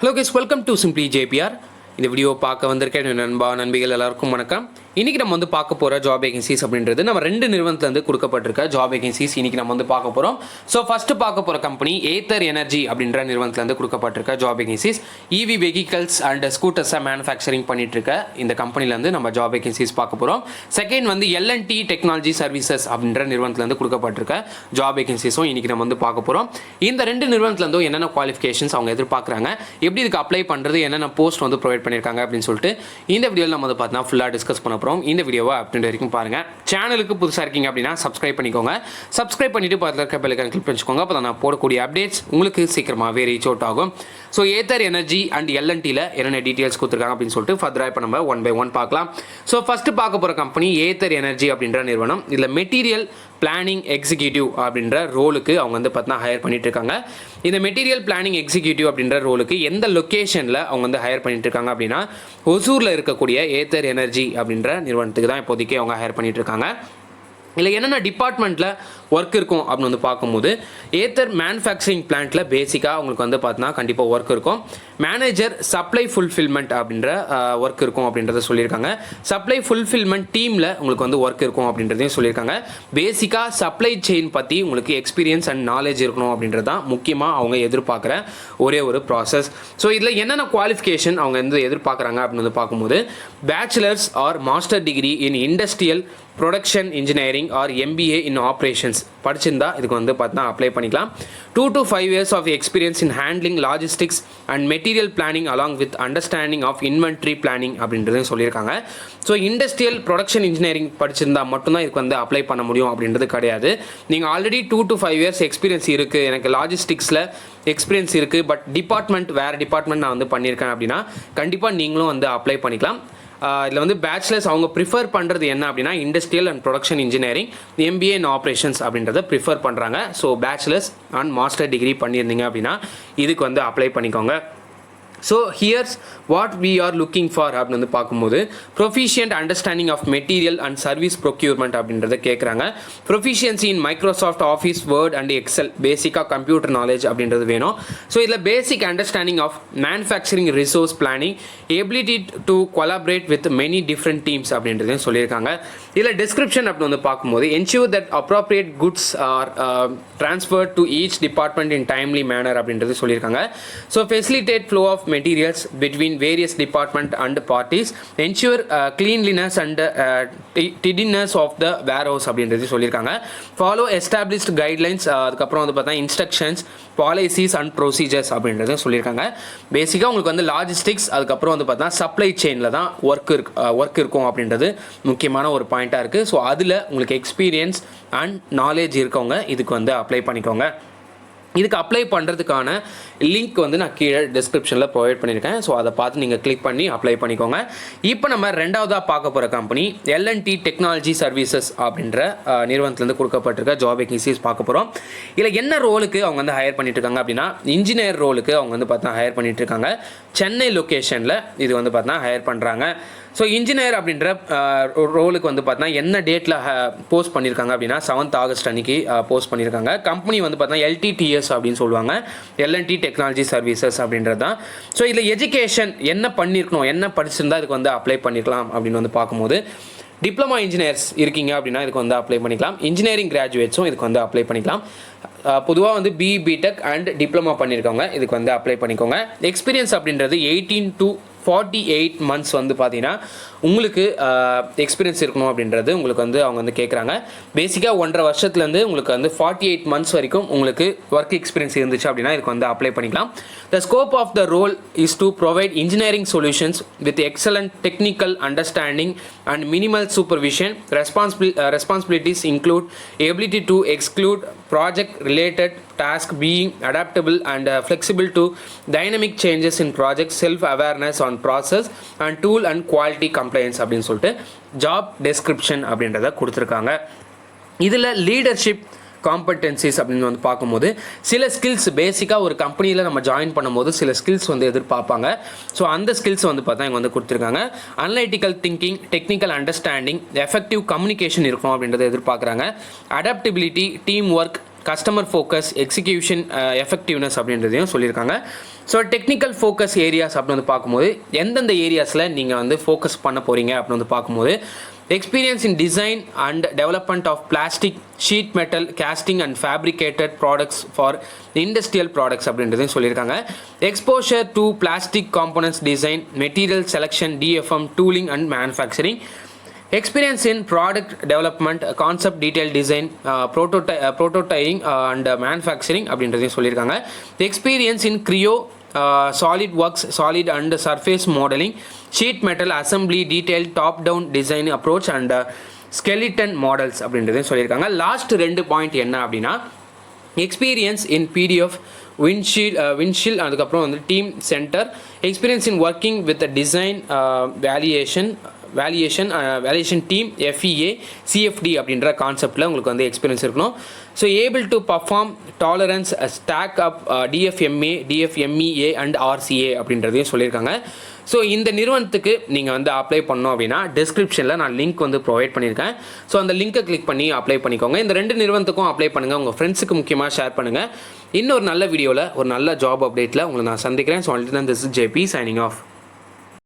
Hello guys, welcome to Simply JPR. இந்த video பார்க்க வந்திருக்கேன் நண்பிகள் எல்லாருக்கும் வணக்கம். இன்றைக்கி நம்ம வந்து பார்க்க போகிற ஜாப் வேகன்சிஸ் அப்படின்றது நம்ம ரெண்டு நிறுவனத்துலேருந்து கொடுக்கப்பட்டிருக்க ஜாப் வேகன்சிஸ் இன்றைக்கி நம்ம வந்து பார்க்க போகிறோம். ஸோ ஃபஸ்ட்டு பார்க்க போகிற கம்பெனி ஏத்தர் எனர்ஜி அப்படின்ற நிறுவனத்துலேருந்து கொடுக்கப்பட்டிருக்க job vacancies. EV vehicles and ஸ்கூட்டர்ஸை மேனுஃபேக்சரிங் பண்ணிட்டு இருக்க இந்த கம்பெனிலேருந்து நம்ம ஜாப் வேகன்சிஸ் பார்க்க போகிறோம். செகண்ட் வந்து L&T Technology சர்வீசஸ் அப்படின்ற நிறுவனத்துலேருந்து கொடுக்கப்பட்டிருக்க ஜாப் வேகன்சிஸும் இன்றைக்கி நம்ம வந்து பார்க்க போகிறோம். இந்த ரெண்டு நிறுவனத்துலேருந்தும் என்னென்ன குவாலிஃபிகேஷன்ஸ் அவங்க எதிர்பார்க்குறாங்க, எப்படி இதுக்கு அப்ளை பண்ணுறது, என்னென்ன போஸ்ட் வந்து ப்ரொவைட் பண்ணியிருக்காங்க அப்படின்னு சொல்லிட்டு இந்த வீடியோவில் நம்ம வந்து பார்த்தீங்கன்னா ஃபுல்லாக டிஸ்கஸ் பண்ண போகிறோம். இந்த வீடியோவை அப்படின்ற வரைக்கும் பாருங்கள். சேனலுக்கு புதுசாக இருக்கீங்க அப்படின்னா சப்ஸ்கிரைப் பண்ணிக்கோங்க. சப்ஸ்கிரைப் பண்ணிவிட்டு பக்கத்தில் இருக்க பெல் ஐகான் கிளிக் பண்ணிக்கோங்க. அப்போ தான் நான் போடக்கூடிய அப்டேட்ஸ் உங்களுக்கு சீக்கிரமாகவே ரீச் அவுட் ஆகும். ஸோ ஏத்தர் எனர்ஜி அண்ட் L&Tல என்னென்ன டீட்டெயில்ஸ் கொடுத்துருக்காங்க அப்படின்னு சொல்லிட்டு ஃபர்தராக இப்போ நம்ம ஒன் பை ஒன் பார்க்கலாம். ஸோ ஃபஸ்ட்டு பார்க்க போகிற கம்பெனி ஏத்தர் எனர்ஜி அப்படின்ற நிறுவனம். இதில் மெட்டீரியல் பிளானிங் எக்ஸிக்யூட்டிவ் அப்படின்ற ரோலுக்கு அவங்க வந்து பார்த்தீங்கன்னா ஹையர் பண்ணிட்டு இருக்காங்க. இந்த மெட்டீரியல் பிளானிங் எக்ஸிக்யூட்டிவ் அப்படின்ற ரோலுக்கு எந்த லொக்கேஷனில் அவங்க வந்து ஹையர் பண்ணிட்டு இருக்காங்க அப்படின்னா ஒசூரில் இருக்கக்கூடிய ஏத்தர் எனர்ஜி அப்படின்ற நிறுவனத்துக்கு தான் இப்போதைக்கு அவங்க ஹையர் பண்ணிட்டு இருக்காங்க. இல்லை என்னென்ன டிபார்ட்மெண்ட்டில் ஒர்க் இருக்கும் அப்படின்னு வந்து பார்க்கும்போது ஏத்தர் மேனுஃபேக்சரிங் பிளான்ட்டில் பேசிக்காக உங்களுக்கு வந்து பார்த்தீங்கன்னா கண்டிப்பாக ஒர்க் இருக்கும். மேனேஜர் சப்ளை ஃபுல்ஃபில்மெண்ட் அப்படின்ற ஒர்க் இருக்கும் அப்படின்றத சொல்லியிருக்காங்க. சப்ளை ஃபுல்ஃபில்மெண்ட் டீமில் உங்களுக்கு வந்து ஒர்க் இருக்கும் அப்படின்றதையும் சொல்லியிருக்காங்க. பேசிக்காக சப்ளை செயின் பற்றி உங்களுக்கு எக்ஸ்பீரியன்ஸ் அண்ட் நாலேஜ் இருக்கணும் அப்படின்றது தான் முக்கியமாக அவங்க எதிர்பார்க்குற ஒரே ஒரு ப்ராசஸ். ஸோ இதில் என்னென்ன குவாலிஃபிகேஷன் அவங்க வந்து எதிர்பார்க்குறாங்க அப்படின்னு வந்து பார்க்கும்போது bachelors or master degree in industrial production engineering or MBA in operations படிச்சிருந்தா இதுக்கு வந்து பார்த்தீங்கன்னா அப்ளை பண்ணிக்கலாம். 2 to 5 years of experience in handling logistics and material planning along with understanding of inventory planning அப்படின்றதையும் சொல்லியிருக்காங்க. ஸோ இண்டஸ்ட்ரியல் ப்ரொடக்ஷன் இன்ஜினியரிங் படிச்சிருந்தா மட்டும்தான் இதுக்கு வந்து அப்ளை பண்ண முடியும் அப்படின்றது கிடையாது. நீங்கள் ஆல்ரெடி 2 to 5 years எக்ஸ்பீரியன்ஸ் இருக்குது, எனக்கு லாஜிஸ்டிக்ஸில் எக்ஸ்பீரியன்ஸ் இருக்குது, பட் டிபார்ட்மெண்ட் வேறு டிபார்ட்மெண்ட் நான் வந்து பண்ணியிருக்கேன் அப்படின்னா கண்டிப்பாக நீங்களும் வந்து அப்ளை பண்ணிக்கலாம். இதில் வந்து பேச்சுலர்ஸ் அவங்க ப்ரிஃபர் பண்ணுறது என்ன அப்படின்னா industrial and production engineering MBA in operations அப்படின்றத ப்ரிஃபர் பண்ணுறாங்க. So bachelors and master degree பண்ணியிருந்தீங்க அப்படின்னா இதுக்கு வந்து அப்ளை பண்ணிக்கோங்க. So here's what we are looking for அப்படின்னு வந்து பார்க்கும்போது proficient understanding of material and service procurement அப்படின்றத கேட்குறாங்க. Proficiency in Microsoft Office Word and Excel, பேசிக்காக கம்ப்யூட்டர் நாலேஜ் அப்படின்றது வேணும். ஸோ இதில் basic understanding of manufacturing resource planning, ability to collaborate with many different teams அப்படின்றதையும் சொல்லியிருக்காங்க. இதில் டிஸ்கிரிப்ஷன் அப்படின்னு வந்து பார்க்கும்போது ensure that appropriate goods are transfer to each department in timely manner அப்படின்றது சொல்லியிருக்காங்க. So facilitate flow of materials between various department and parties, ensure cleanliness and tidiness of the warehouse அப்படின்றது சொல்லியிருக்காங்க. follow established guidelines, அதுக்கப்புறம் வந்து பார்த்தா instructions, policies and procedures அப்படின்றது சொல்லியிருக்காங்க. பேசிக்காக உங்களுக்கு வந்து லாஜிஸ்டிக்ஸ் அதுக்கப்புறம் வந்து பார்த்தா சப்ளை செயினில் தான் ஒர்க் இருக்கும் அப்படின்றது முக்கியமான ஒரு பாயிண்ட்டாக இருக்குது. ஸோ அதில் உங்களுக்கு எக்ஸ்பீரியன்ஸ் அண்ட் நாலேஜ் இருக்கவங்க இதுக்கு வந்து அப்ளை பண்ணிக்கோங்க. இதுக்கு அப்ளை பண்ணுறதுக்கான லிங்க் வந்து நான் கீழே டிஸ்கிரிப்ஷனில் ப்ரொவைட் பண்ணியிருக்கேன். ஸோ அதை பார்த்து நீங்கள் கிளிக் பண்ணி அப்ளை பண்ணிக்கோங்க. இப்போ நம்ம ரெண்டாவதாக பார்க்க போகிற கம்பெனி L&T Technology சர்வீசஸ் அப்படின்ற நிறுவனத்துலேருந்து கொடுக்கப்பட்டிருக்க ஜாப் வேகன்சிஸ் பார்க்க போகிறோம். இதில் என்ன ரோலுக்கு அவங்க வந்து ஹையர் பண்ணிட்டு இருக்காங்க அப்படின்னா இன்ஜினியர் ரோலுக்கு அவங்க வந்து பார்த்தா ஹையர் பண்ணிட்டு இருக்காங்க. சென்னை லொக்கேஷனில் இது வந்து பார்த்தா ஹையர் பண்ணுறாங்க. ஸோ இன்ஜினியர் அப்படின்ற ரோலுக்கு வந்து பார்த்தீங்கன்னா என்ன டேட்டில் போஸ்ட் பண்ணியிருக்காங்க அப்படின்னா 7th August அன்றைக்கி போஸ்ட் பண்ணியிருக்காங்க. கம்பெனி வந்து பார்த்தீங்கன்னா LTTS அப்படின்னு சொல்லுவாங்க, L&T Technology சர்வீசஸ் அப்படின்றது தான். ஸோ இதில் எஜுகேஷன் என்ன பண்ணியிருக்கணும், என்ன படிச்சிருந்தா இதுக்கு வந்து அப்ளை பண்ணிக்கலாம் அப்படின்னு வந்து பார்க்கும்போது டிப்ளமா இன்ஜினியர்ஸ் இருக்கீங்க அப்படின்னா இதுக்கு வந்து அப்ளை பண்ணிக்கலாம். இன்ஜினியரிங் கிராஜுவேட்ஸும் இதுக்கு வந்து அப்ளை பண்ணிக்கலாம். பொதுவாக வந்து BE BTech அண்ட் டிப்ளமா பண்ணியிருக்கவங்க இதுக்கு வந்து அப்ளை பண்ணிக்கோங்க. எக்ஸ்பீரியன்ஸ் அப்படின்றது 18 to 48 months வந்து பார்த்தீங்கன்னா உங்களுக்கு எக்ஸ்பீரியன்ஸ் இருக்கணும் அப்படின்றது உங்களுக்கு வந்து அவங்க வந்து கேட்குறாங்க. பேசிக்காக 1.5 வருஷத்துலேருந்து உங்களுக்கு வந்து 48 months வரைக்கும் உங்களுக்கு ஒர்க் எக்ஸ்பீரியன்ஸ் இருந்துச்சு அப்படின்னா இதுக்கு வந்து அப்ளை பண்ணிக்கலாம். The scope of the role is to provide engineering solutions with excellent technical understanding and minimal supervision. Responsibilities include ability to exclude project related task, being adaptable and flexible to dynamic changes in project, self awareness on process and tool and quality compliance அப்படின்னு சொல்லிட்டு job description அப்படின்றத கொடுத்துருக்காங்க. இதில் leadership காம்படென்சிஸ் அப்படின்னு வந்து பார்க்கும்போது சில skills பேசிக்காக ஒரு கம்பெனியில் நம்ம ஜாயின் பண்ணும்போது சில ஸ்கில்ஸ் வந்து எதிர்பார்ப்பாங்க. ஸோ அந்த ஸ்கில்ஸ் வந்து பார்த்தா இங்கே வந்து கொடுத்துருக்காங்க. Analytical thinking, technical understanding, effective communication இருக்கணும் அப்படின்றத எதிர்பார்க்குறாங்க. Adaptability, team work, customer focus, execution effectiveness அப்படின்றதையும் சொல்லியிருக்காங்க. ஸோ டெக்னிக்கல் ஃபோக்கஸ் ஏரியாஸ் அப்படின்னு வந்து பார்க்கும்போது எந்தெந்த ஏரியாஸில் நீங்கள் வந்து ஃபோக்கஸ் பண்ண போகிறீங்க அப்படின்னு வந்து பார்க்கும்போது experience in design and development of plastic sheet metal casting and fabricated products for industrial products அப்படின்றதையும் சொல்லியிருக்காங்க. Exposure to plastic components design material selection DFM tooling and manufacturing. Experience in product development, concept detail design, prototyping and manufacturing அப்படின்றதையும் சொல்லியிருக்காங்க. Experience in Creo, solid works, solid and surface modeling, sheet metal assembly, detailed top down design approach and skeleton models அப்படின்றதையும் சொல்லியிருக்காங்க. Last 2 point என்ன அப்படின்னா experience in PDF windshield அதுக்கப்புறம் வந்து team center, experience in working with design valuation team FEA CFD அப்படின்ற கான்செப்டில் உங்களுக்கு வந்து எக்ஸ்பீரியன்ஸ் இருக்கணும். So able to perform tolerance stack up DFMA DFMEA and RCA அப்படின்றதையும் சொல்லியிருக்காங்க. ஸோ இந்த நிறுவனத்துக்கு நீங்கள் வந்து அப்ளை பண்ணோம் அப்படின்னா டிஸ்கிரிப்ஷனில் நான் லிங்க் வந்து ப்ரொவைட் பண்ணியிருக்கேன். ஸோ அந்த லிங்கை கிளிக் பண்ணி அப்ளை பண்ணிக்கோங்க. இந்த 2 நிறுவனத்துக்கும் அப்ளை பண்ணுங்கள், உங்கள் ஃப்ரெண்ட்ஸுக்கு முக்கியமாக ஷேர் பண்ணுங்கள். இன்னொரு நல்ல வீடியோவில் ஒரு நல்ல ஜாப் அப்டேட்டில் உங்களை நான் சந்திக்கிறேன். So until then this is JP signing off.